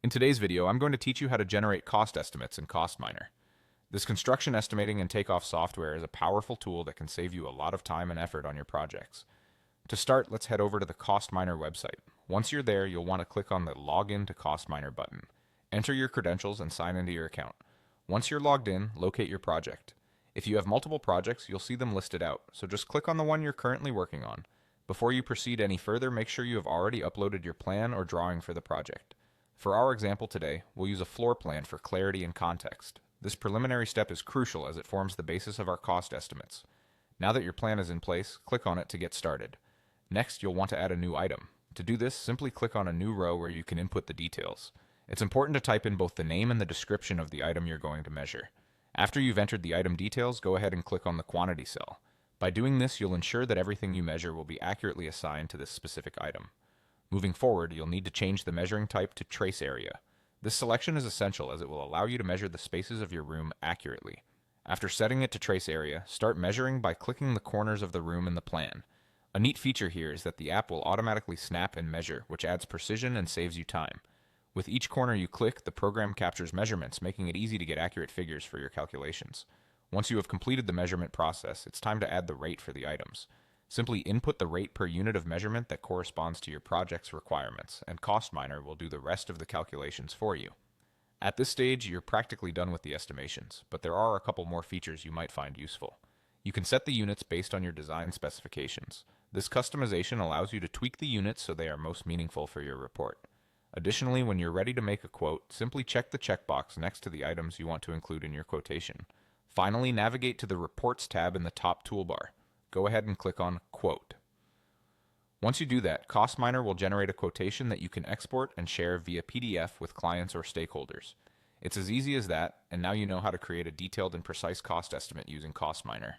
In today's video, I'm going to teach you how to generate cost estimates in CostMiner. This construction estimating and takeoff software is a powerful tool that can save you a lot of time and effort on your projects. To start, let's head over to the CostMiner website. Once you're there, you'll want to click on the Login to CostMiner button. Enter your credentials and sign into your account. Once you're logged in, locate your project. If you have multiple projects, you'll see them listed out, so just click on the one you're currently working on. Before you proceed any further, make sure you have already uploaded your plan or drawing for the project. For our example today, we'll use a floor plan for clarity and context. This preliminary step is crucial as it forms the basis of our cost estimates. Now that your plan is in place, click on it to get started. Next, you'll want to add a new item. To do this, simply click on a new row where you can input the details. It's important to type in both the name and the description of the item you're going to measure. After you've entered the item details, go ahead and click on the quantity cell. By doing this, you'll ensure that everything you measure will be accurately assigned to this specific item. Moving forward, you'll need to change the measuring type to trace area. This selection is essential as it will allow you to measure the spaces of your room accurately. After setting it to trace area, start measuring by clicking the corners of the room in the plan. A neat feature here is that the app will automatically snap and measure, which adds precision and saves you time. With each corner you click, the program captures measurements, making it easy to get accurate figures for your calculations. Once you have completed the measurement process, it's time to add the rate for the items. Simply input the rate per unit of measurement that corresponds to your project's requirements, and CostMiner will do the rest of the calculations for you. At this stage, you're practically done with the estimations, but there are a couple more features you might find useful. You can set the units based on your design specifications. This customization allows you to tweak the units so they are most meaningful for your report. Additionally, when you're ready to make a quote, simply check the checkbox next to the items you want to include in your quotation. Finally, navigate to the Reports tab in the top toolbar. Go ahead and click on Quote. Once you do that, CostMiner will generate a quotation that you can export and share via PDF with clients or stakeholders. It's as easy as that, and now you know how to create a detailed and precise cost estimate using CostMiner.